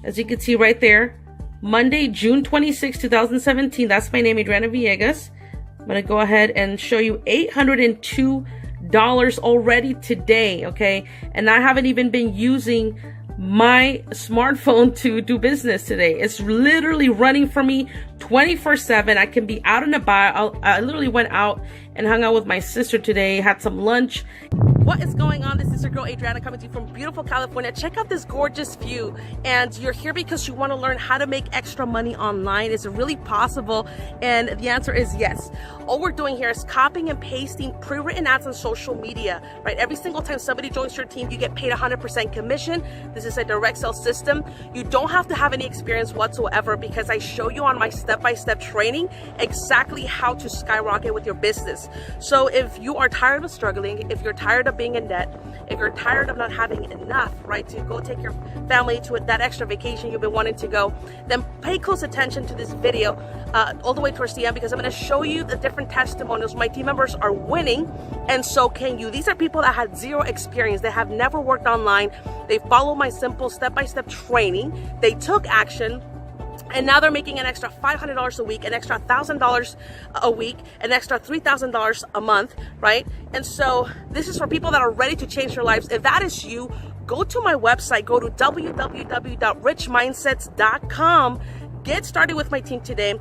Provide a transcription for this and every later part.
as you can see right there, Monday, June 26, 2017. That's my name, Adriana Villegas. I'm going to go ahead and show you $802 already today, okay? And I haven't even been using my smartphone to do business today. It's literally running for me 24/7. I can be out and about. I literally went out and hung out with my sister today, had some lunch. What is going on? This is your girl Adriana coming to you from beautiful California. Check out this gorgeous view. And you're here because you want to learn how to make extra money online. Is it really possible? And the answer is yes. All we're doing here is copying and pasting pre-written ads on social media, right? Every single time somebody joins your team, you get paid 100% commission. This is a direct sales system. You don't have to have any experience whatsoever because I show you on my step-by-step training exactly how to skyrocket with your business. So if you are tired of struggling, if you're tired of being in debt, if you're tired of not having enough, right, to go take your family to that extra vacation you've been wanting to go, then pay close attention to this video all the way towards the end, because I'm going to show you the different testimonials. My team members are winning, and so can you. These are people that had zero experience. They have never worked online. They follow my simple step-by-step training. They took action. And now they're making an extra $500 a week, an extra $1,000 a week, an extra $3,000 a month, right? And so this is for people that are ready to change their lives. If that is you, go to my website, go to www.richmindsets.com. Get started with my team today.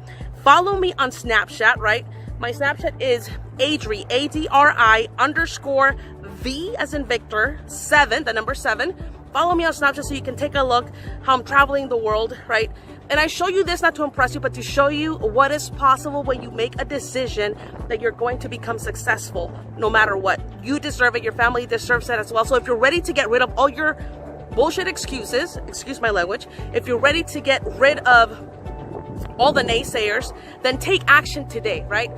Follow me on Snapchat, right? My Snapchat is Adri, A-D-R-I _ V as in Victor, 7, the number 7. Follow me on Snapchat so you can take a look how I'm traveling the world, right? And I show you this not to impress you, but to show you what is possible when you make a decision that you're going to become successful no matter what. You deserve it. Your family deserves it as well. So if you're ready to get rid of all your bullshit excuses, excuse my language, if you're ready to get rid of all the naysayers, then take action today, right?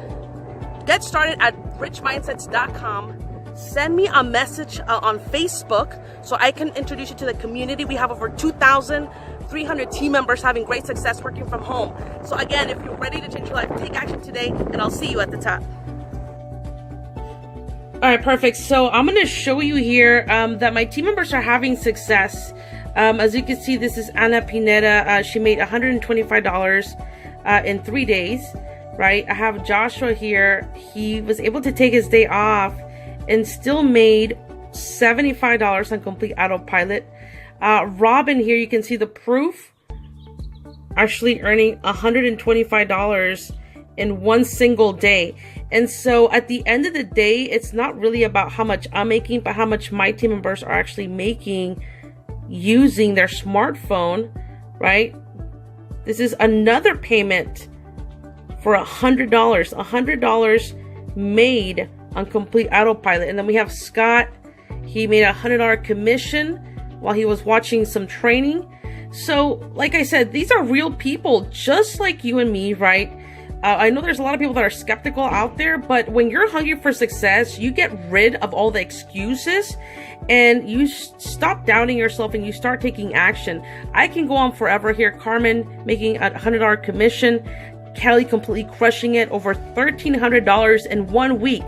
Get started at richmindsets.com. Send me a message on Facebook so I can introduce you to the community. We have over 2,300 team members having great success working from home. So again, if you're ready to change your life, take action today, and I'll see you at the top. All right, perfect. So I'm going to show you here that my team members are having success. As you can see, this is Ana Pineda. She made $125 in 3 days, right? I have Joshua here. He was able to take his day off and still made $75 on complete autopilot. Robin here, you can see the proof, actually earning $125 in one single day. And so at the end of the day, it's not really about how much I'm making, but how much my team members are actually making using their smartphone, right? This is another payment for $100 made on complete autopilot. And then we have Scott. He made $100 commission while he was watching some training. So like I said, these are real people just like you and me, right? I know there's a lot of people that are skeptical out there, but when you're hungry for success, you get rid of all the excuses and you stop doubting yourself and you start taking action. I can go on forever here. Carmen making a $100 commission. Kelly completely crushing it, over $1,300 in 1 week.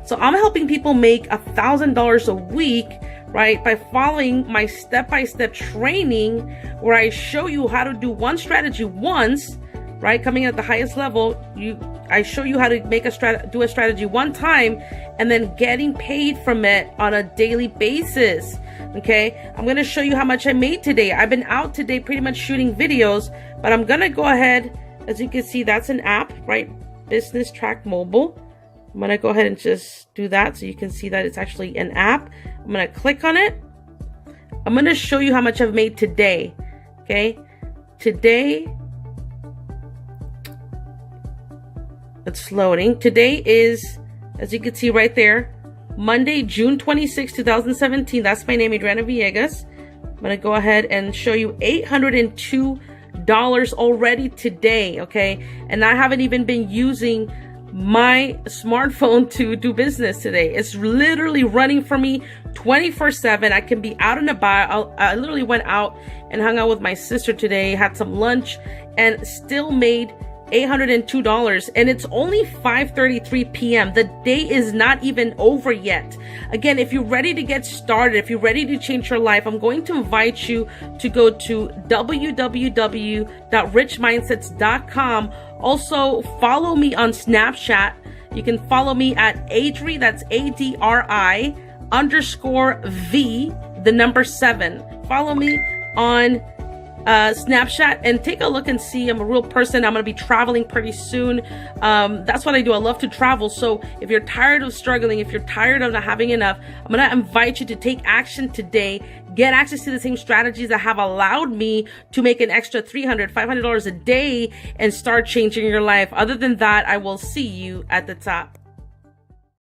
So I'm helping people make $1,000 a week, right, by following my step-by-step training where I show you how to do one strategy once, right, coming in at the highest level. I show you how to make do a strategy one time and then getting paid from it on a daily basis. Okay, I'm going to show you how much I made today. I've been out today pretty much shooting videos, but I'm going to go ahead. As you can see, that's an app, right? Business Track Mobile. I'm going to go ahead and just do that so you can see that it's actually an app. I'm going to click on it. I'm going to show you how much I've made today. Okay, today, it's loading. Today is, as you can see right there, Monday, June 26, 2017. That's my name, Adriana Villegas. I'm going to go ahead and show you $802 already today, okay? And I haven't even been using my smartphone to do business today. It's literally running for me 24/7. I can be out and about. I literally went out and hung out with my sister today, had some lunch, and still made $802, and it's only 5:33 p.m. The day is not even over yet. Again, if you're ready to get started, if you're ready to change your life, I'm going to invite you to go to www.richmindsets.com. Also, follow me on Snapchat. You can follow me at Adri, that's ADRI _V, the number 7. Follow me on Snapchat and take a look and see I'm a real person. I'm going to be traveling pretty soon. That's what I do. I love to travel. So if you're tired of struggling, if you're tired of not having enough, I'm going to invite you to take action today. Get access to the same strategies that have allowed me to make an extra $300, $500 a day and start changing your life. Other than that, I will see you at the top.